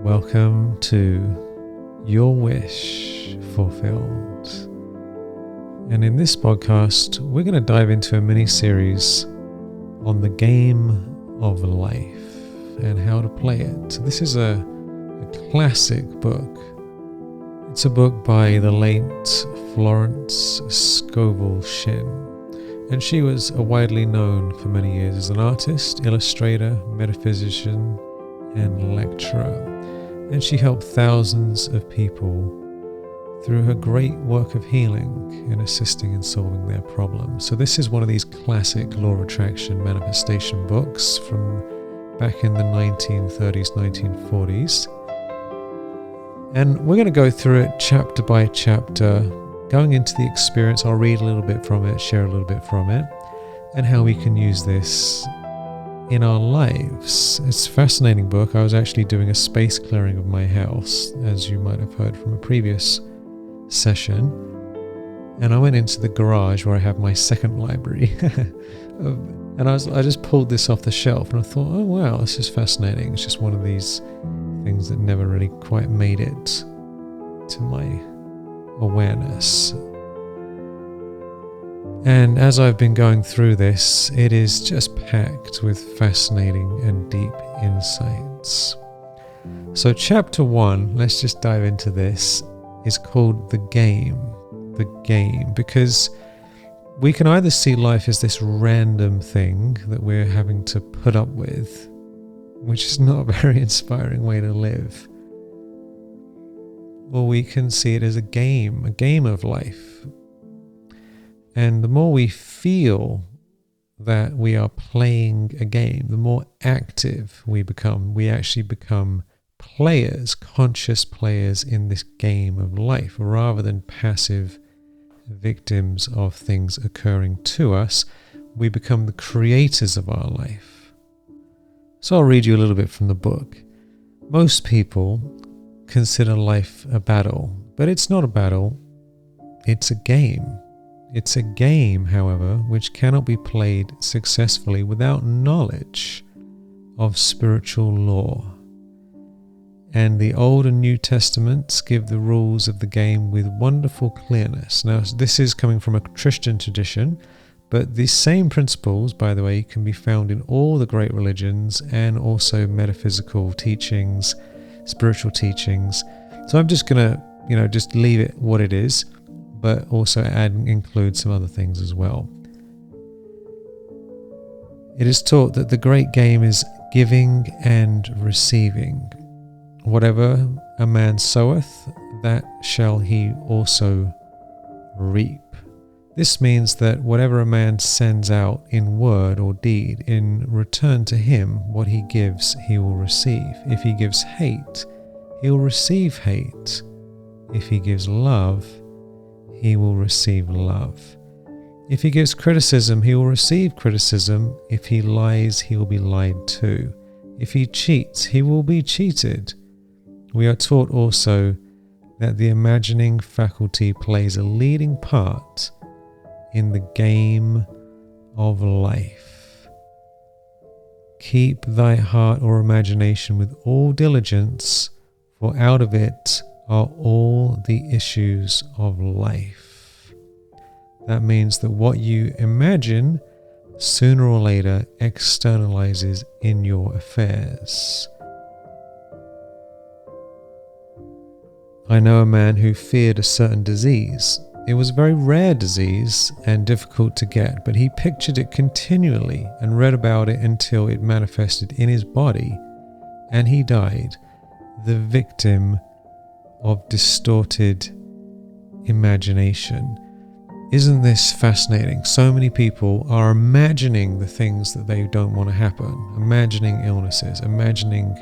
Welcome to Your Wish Fulfilled. And in this podcast, we're going to dive into a mini-series on the game of life and how to play it. This is a classic book. It's a book by the late Florence Scovel Shinn. And she was widely known for many years as an artist, illustrator, metaphysician, and lecturer. And she helped thousands of people through her great work of healing and assisting in solving their problems. So this is one of these classic law of attraction manifestation books from back in the 1930s, 1940s. And we're going to go through it chapter by chapter, going into the experience. I'll read a little bit from it, share a little bit from it, and how we can use this in our lives. It's a fascinating book. I was actually doing a space clearing of my house, as you might have heard from a previous session. And I went into the garage where I have my second library. And I just pulled this off the shelf and I thought, oh wow, this is fascinating. It's just one of these things that never really quite made it to my awareness. And as I've been going through this, it is just packed with fascinating and deep insights. So chapter 1, let's just dive into this, is called The Game. The Game, because we can either see life as this random thing that we're having to put up with, which is not a very inspiring way to live, or we can see it as a game of life. And the more we feel that we are playing a game, the more active we become. We actually become players, conscious players in this game of life, rather than passive victims of things occurring to us. We become the creators of our life. So I'll read you a little bit from the book. Most people consider life a battle, but it's not a battle, it's a game. It's a game, however, which cannot be played successfully without knowledge of spiritual law. And the Old and New Testaments give the rules of the game with wonderful clearness. Now, this is coming from a Christian tradition, but these same principles, by the way, can be found in all the great religions and also metaphysical teachings, spiritual teachings. So I'm just going to, just leave it what it is, but also include some other things as well. It is taught that the great game is giving and receiving. Whatever a man soweth, that shall he also reap. This means that whatever a man sends out in word or deed, in return to him, what he gives, he will receive. If he gives hate, he will receive hate. If he gives love, he will receive love. If he gives criticism, he will receive criticism. If he lies, he will be lied to. If he cheats, he will be cheated. We are taught also that the imagining faculty plays a leading part in the game of life. Keep thy heart or imagination with all diligence, for out of it are all the issues of life. That means that what you imagine sooner or later externalizes in your affairs. I know a man who feared a certain disease. It was a very rare disease and difficult to get, but he pictured it continually and read about it until it manifested in his body, and he died, the victim of distorted imagination. Isn't this fascinating? So many people are imagining the things that they don't want to happen, imagining illnesses, imagining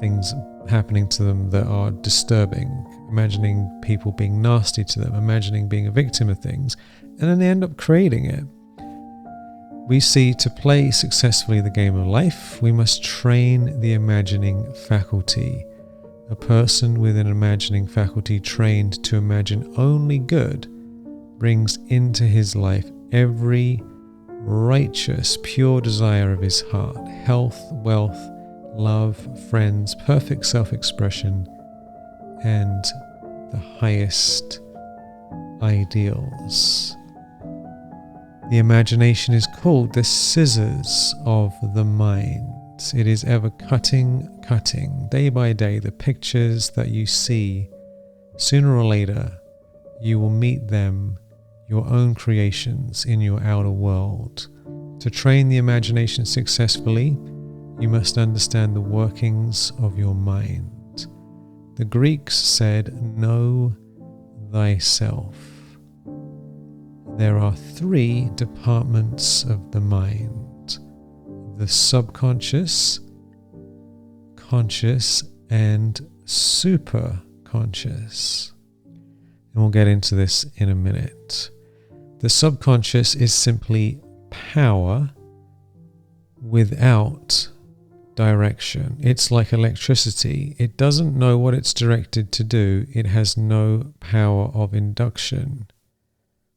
things happening to them that are disturbing, imagining people being nasty to them, imagining being a victim of things, and then they end up creating it. We see, to play successfully the game of life, we must train the imagining faculty. A person with an imagining faculty trained to imagine only good brings into his life every righteous, pure desire of his heart, health, wealth, love, friends, perfect self-expression, and the highest ideals. The imagination is called the scissors of the mind. It is ever cutting, day by day. The pictures that you see, sooner or later, you will meet them, your own creations in your outer world. To train the imagination successfully, you must understand the workings of your mind. The Greeks said, "Know thyself." There are 3 departments of the mind: the subconscious, conscious, and superconscious. And we'll get into this in a minute. The subconscious is simply power without direction. It's like electricity. It doesn't know what it's directed to do. It has no power of induction.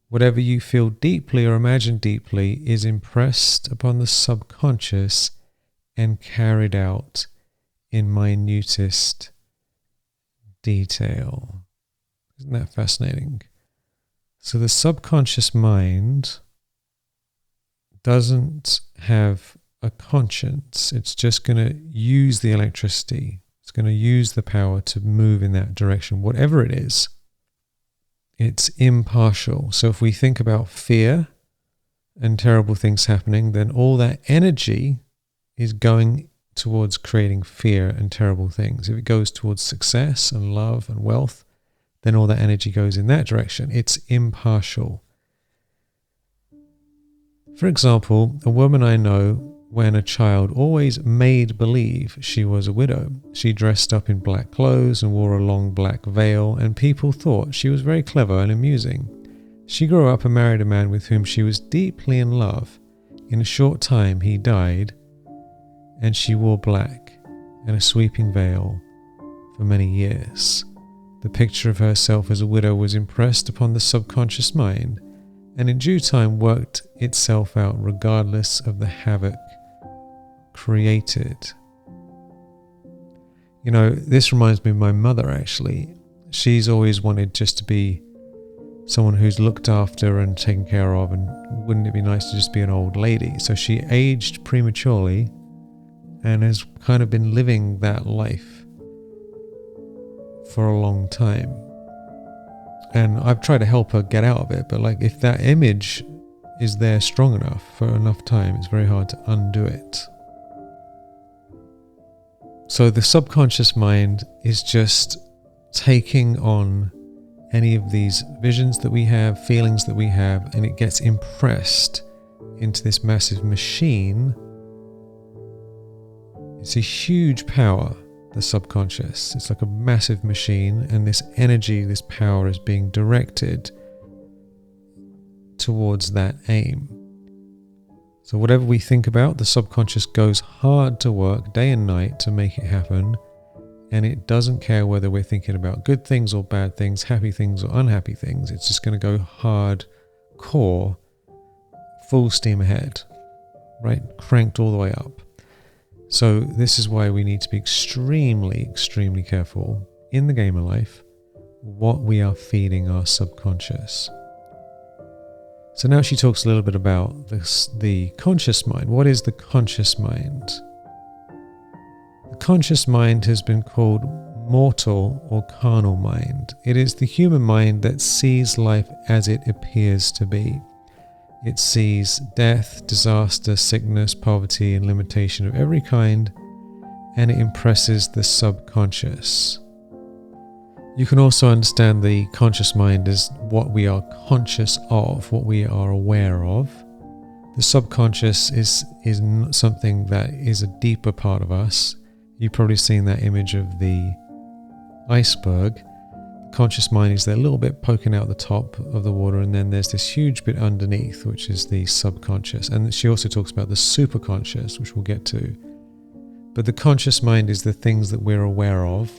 Whatever you feel deeply or imagine deeply is impressed upon the subconscious and carried out in minutest detail. Isn't that fascinating? So the subconscious mind doesn't have a conscience. It's just going to use the electricity. It's going to use the power to move in that direction, whatever it is. It's impartial. So if we think about fear and terrible things happening, then all that energy is going towards creating fear and terrible things. If it goes towards success and love and wealth, then all that energy goes in that direction. It's impartial. For example, a woman I know, when a child, always made believe she was a widow. She dressed up in black clothes and wore a long black veil, and people thought she was very clever and amusing. She grew up and married a man with whom she was deeply in love. In a short time he died, and she wore black and a sweeping veil for many years. The picture of herself as a widow was impressed upon the subconscious mind, and in due time worked itself out regardless of the havoc created. You know, this reminds me of my mother actually. She's always wanted just to be someone who's looked after and taken care of, and wouldn't it be nice to just be an old lady? So she aged prematurely and has kind of been living that life for a long time. And I've tried to help her get out of it, but like if that image is there strong enough for enough time, it's very hard to undo it. So the subconscious mind is just taking on any of these visions that we have, feelings that we have, and it gets impressed into this massive machine. It's a huge power, the subconscious. It's like a massive machine, and this energy, this power is being directed towards that aim. So whatever we think about, the subconscious goes hard to work day and night to make it happen, and it doesn't care whether we're thinking about good things or bad things, happy things or unhappy things. It's just going to go hard core, full steam ahead, right? Cranked all the way up. So this is why we need to be extremely, extremely careful in the game of life what we are feeding our subconscious. So now she talks a little bit about the conscious mind. What is the conscious mind? The conscious mind has been called mortal or carnal mind. It is the human mind that sees life as it appears to be. It sees death, disaster, sickness, poverty, and limitation of every kind, and it impresses the subconscious. You can also understand the conscious mind as what we are conscious of, what we are aware of. The subconscious is something that is a deeper part of us. You've probably seen that image of the iceberg. The conscious mind is there a little bit poking out the top of the water, and then there's this huge bit underneath, which is the subconscious. And she also talks about the superconscious, which we'll get to. But the conscious mind is the things that we're aware of.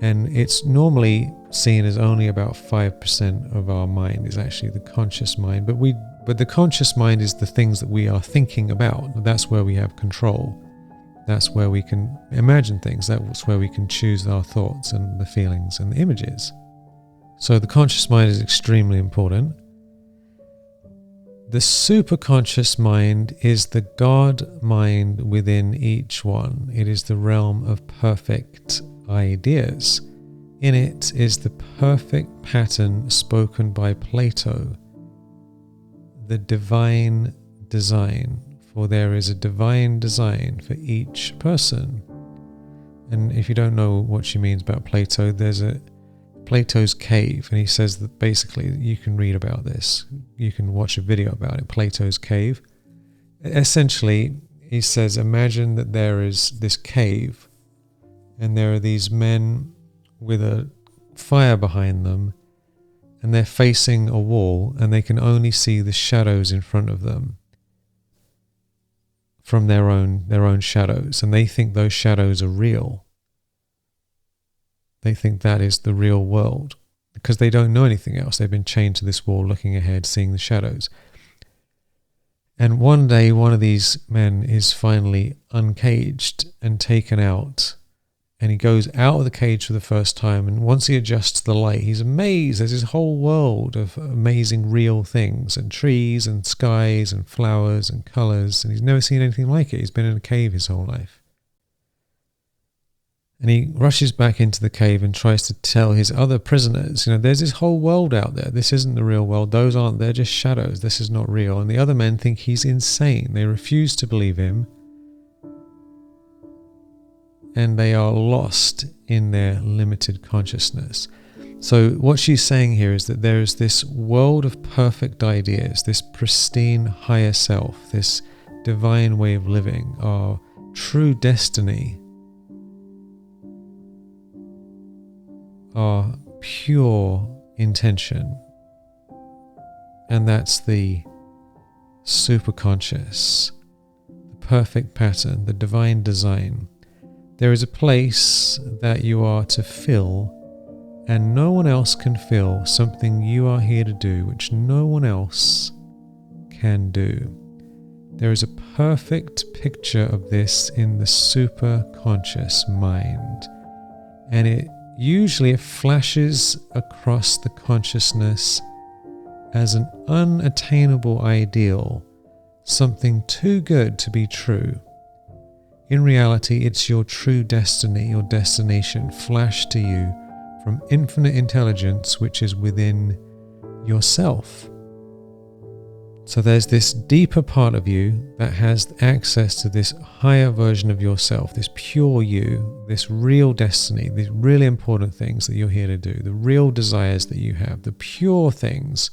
And it's normally seen as only about 5% of our mind is actually the conscious mind. But the conscious mind is the things that we are thinking about. That's where we have control. That's where we can imagine things. That's where we can choose our thoughts and the feelings and the images. So the conscious mind is extremely important. The superconscious mind is the God mind within each one. It is the realm of perfect ideas. In it is the perfect pattern spoken by Plato, the divine design. For there is a divine design for each person. And if you don't know what she means about Plato, there's a Plato's cave, and he says that basically you can read about this. You can watch a video about it, Plato's cave. Essentially, he says, imagine that there is this cave, and there are these men with a fire behind them, and they're facing a wall, and they can only see the shadows in front of them from their own shadows, and they think those shadows are real. They think that is the real world because they don't know anything else. They've been chained to this wall, looking ahead, seeing the shadows. And one day, one of these men is finally uncaged and taken out, and he goes out of the cage for the first time. And once he adjusts to the light, he's amazed. There's this whole world of amazing real things, and trees and skies and flowers and colors, and he's never seen anything like it. He's been in a cave his whole life. And he rushes back into the cave and tries to tell his other prisoners, there's this whole world out there. This isn't the real world. Those aren't, they're just shadows. This is not real. And the other men think he's insane. They refuse to believe him. And they are lost in their limited consciousness. So what she's saying here is that there is this world of perfect ideas, this pristine higher self, this divine way of living, our true destiny, our pure intention. And that's the superconscious, the perfect pattern, the divine design. There is a place that you are to fill, and no one else can fill something you are here to do, which no one else can do. There is a perfect picture of this in the superconscious mind, and it usually flashes across the consciousness as an unattainable ideal, something too good to be true. In reality, it's your true destiny, your destination, flashed to you from infinite intelligence which is within yourself. So there's this deeper part of you that has access to this higher version of yourself, this pure you, this real destiny, these really important things that you're here to do, the real desires that you have, the pure things.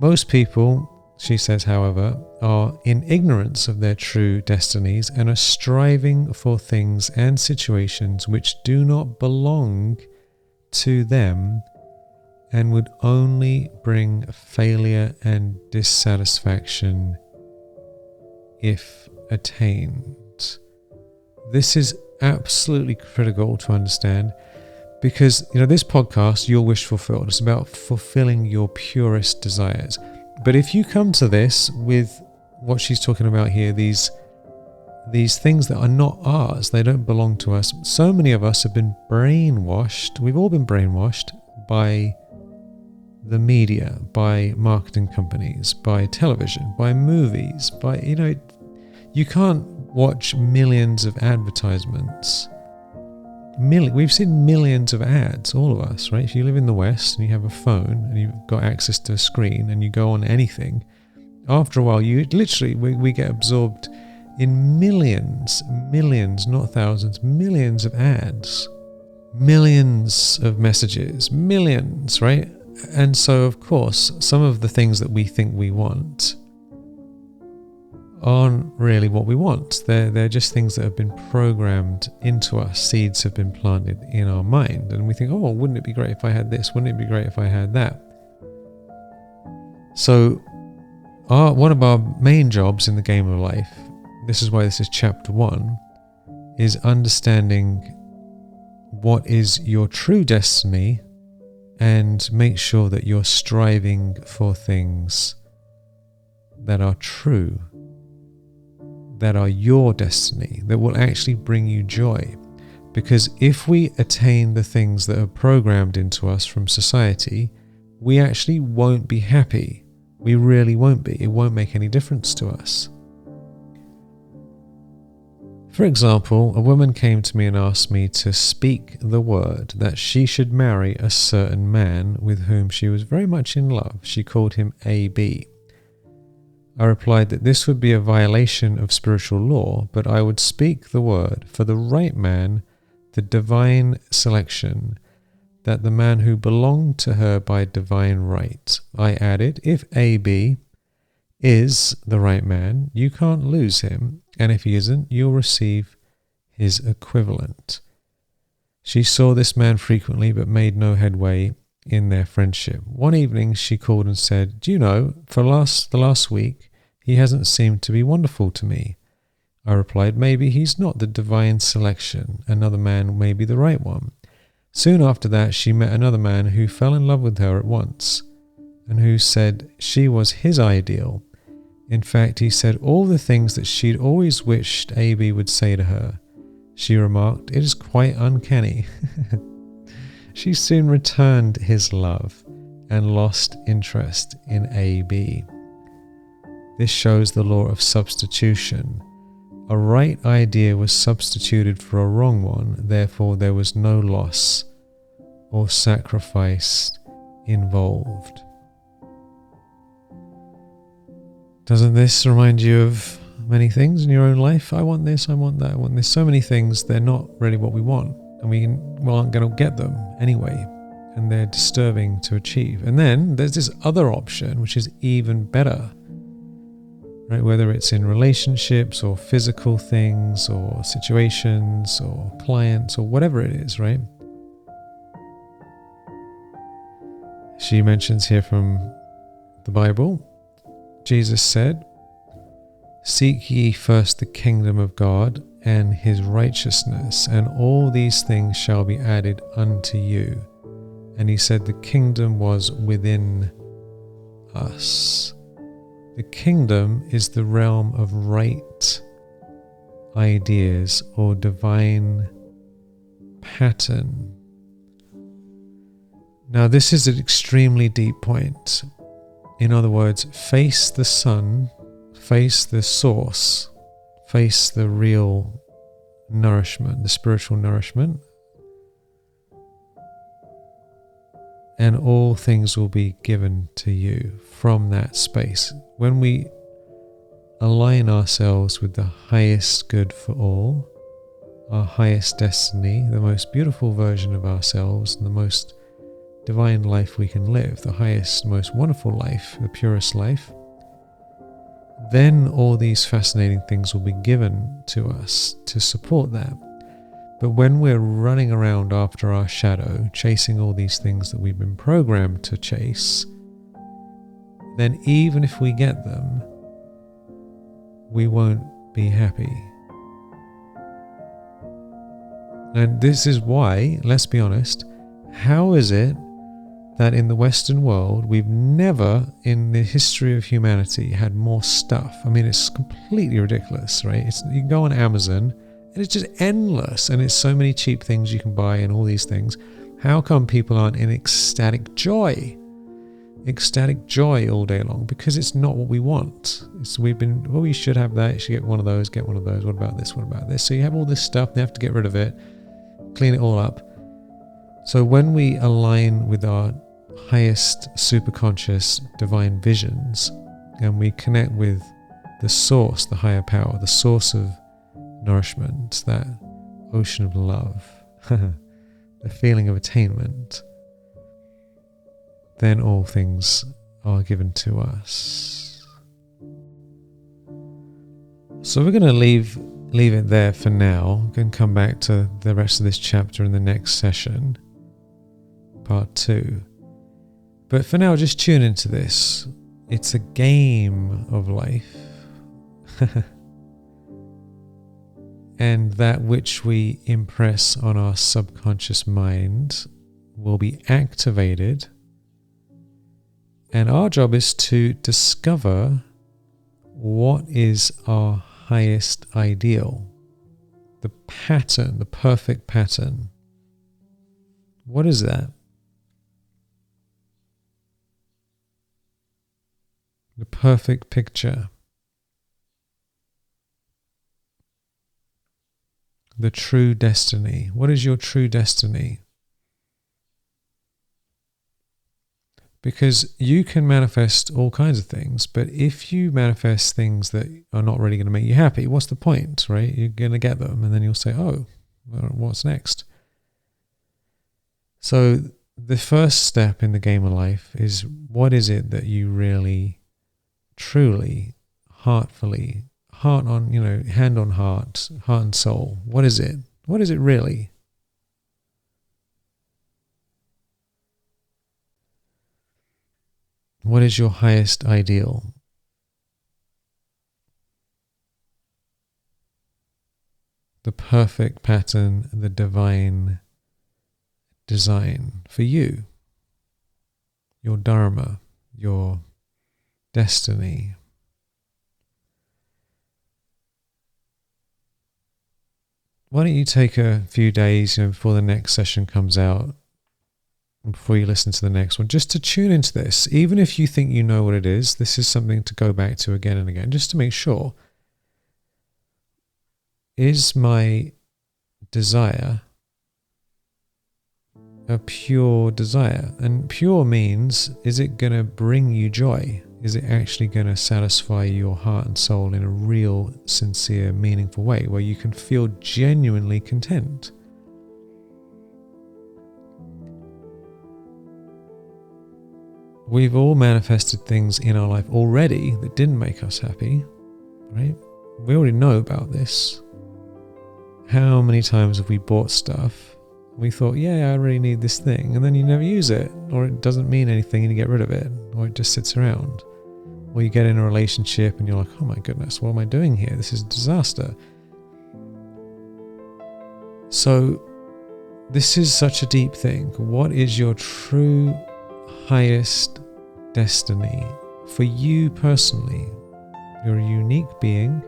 Most people, she says, however, are in ignorance of their true destinies and are striving for things and situations which do not belong to them and would only bring failure and dissatisfaction if attained. This is absolutely critical to understand because, this podcast, Your Wish Fulfilled, is about fulfilling your purest desires. But if you come to this with what she's talking about here, these things that are not ours, they don't belong to us. So many of us have been brainwashed. We've all been brainwashed by the media, by marketing companies, by television, by movies, by, you can't watch millions of advertisements. We've seen millions of ads, all of us, right? If you live in the West and you have a phone and you've got access to a screen and you go on anything, after a while, we get absorbed in millions, not thousands, millions of ads, millions of messages, millions, right? And so, of course, some of the things that we think we want aren't really what we want. They're just things that have been programmed into us. Seeds have been planted in our mind. And we think, oh, wouldn't it be great if I had this? Wouldn't it be great if I had that? So one of our main jobs in the game of life, this is why this is chapter 1, is understanding what is your true destiny and make sure that you're striving for things that are true, that are your destiny, that will actually bring you joy. Because if we attain the things that are programmed into us from society, we actually won't be happy. We really won't be. It won't make any difference to us. For example, a woman came to me and asked me to speak the word that she should marry a certain man with whom she was very much in love. She called him AB. I replied that this would be a violation of spiritual law, but I would speak the word for the right man, the divine selection, that the man who belonged to her by divine right. I added, if AB is the right man, you can't lose him, and if he isn't, you'll receive his equivalent. She saw this man frequently but made no headway in their friendship. One evening she called and said, "Do you know, for the last week, he hasn't seemed to be wonderful to me." I replied, "Maybe he's not the divine selection. Another man may be the right one." Soon after that, she met another man who fell in love with her at once, and who said she was his ideal. In fact, he said all the things that she'd always wished AB would say to her. She remarked, "It is quite uncanny." She soon returned his love and lost interest in AB. This shows the law of substitution. A right idea was substituted for a wrong one, therefore there was no loss or sacrifice involved. Doesn't this remind you of many things in your own life? I want this, I want that, I want this. So many things, they're not really what we want, and we aren't going to get them anyway, and they're disturbing to achieve. And then there's this other option, which is even better, right? Whether it's in relationships or physical things or situations or clients or whatever it is, right? She mentions here from the Bible, Jesus said, "Seek ye first the kingdom of God and his righteousness, and all these things shall be added unto you." And he said the kingdom was within us. The kingdom is the realm of right ideas or divine pattern. Now, this is an extremely deep point. In other words, face the sun, face the source, face the real nourishment, the spiritual nourishment, and all things will be given to you from that space. When we align ourselves with the highest good for all, our highest destiny, the most beautiful version of ourselves, and the most divine life we can live, the highest, most wonderful life, the purest life, then all these fascinating things will be given to us to support that. But when we're running around after our shadow, chasing all these things that we've been programmed to chase, then even if we get them, we won't be happy. And this is why, let's be honest, how is it that in the Western world, we've never in the history of humanity had more stuff? I mean, it's completely ridiculous, right? You can go on Amazon and it's just endless, and it's so many cheap things you can buy and all these things. How come people aren't in ecstatic joy? Ecstatic joy all day long? Because it's not what we want. We should have that. You should get one of those, What about this? What about this? So you have all this stuff, they have to get rid of it, clean it all up. So when we align with our highest superconscious divine visions, and we connect with the source, the higher power, the source of nourishment, that ocean of love, the feeling of attainment, then all things are given to us. So we're going to leave it there for now. We can come back to the rest of this chapter in the next session, part 2. But for now, just tune into this. It's a game of life. And that which we impress on our subconscious mind will be activated. And our job is to discover what is our highest ideal? The pattern, the perfect pattern. What is that? The perfect picture. The true destiny. What is your true destiny? Because you can manifest all kinds of things, but if you manifest things that are not really going to make you happy, what's the point, right? You're going to get them and then you'll say, oh, well, what's next? So the first step in the game of life is, what is it that you really, truly, heartfully, heart on, hand on heart and soul, what is it? What is it really? What is your highest ideal? The perfect pattern, the divine design for you, your dharma, your destiny. Why don't you take a few days, before the next session comes out, before you listen to the next one, just to tune into this. Even if you think you know what it is, this is something to go back to again and again, just to make sure. Is my desire a pure desire? And pure means, is it going to bring you joy? Is it actually going to satisfy your heart and soul in a real, sincere, meaningful way where you can feel genuinely content? We've all manifested things in our life already that didn't make us happy, right? We already know about this. How many times have we bought stuff? We thought, yeah, I really need this thing, and then you never use it, or it doesn't mean anything and you get rid of it, or it just sits around. Or you get in a relationship and you're like, oh my goodness, what am I doing here? This is a disaster. So this is such a deep thing. What is your true highest destiny for you personally? You're a unique being,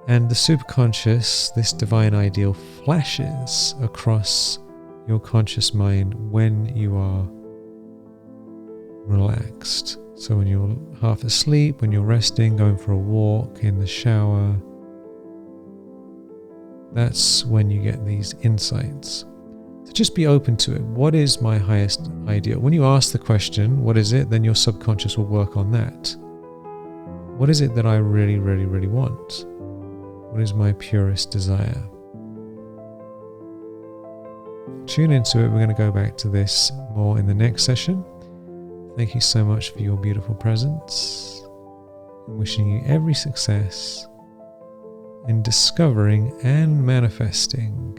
and the superconscious, this divine ideal, flashes across your conscious mind when you are relaxed. So when you're half asleep, when you're resting, going for a walk, in the shower, that's when you get these insights. So just be open to it. What is my highest ideal? When you ask the question, what is it? Then your subconscious will work on that. What is it that I really, really, really want? What is my purest desire? Tune into it. We're going to go back to this more in the next session. Thank you so much for your beautiful presence. I'm wishing you every success in discovering and manifesting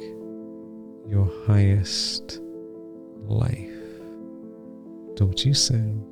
your highest life. Talk to you soon.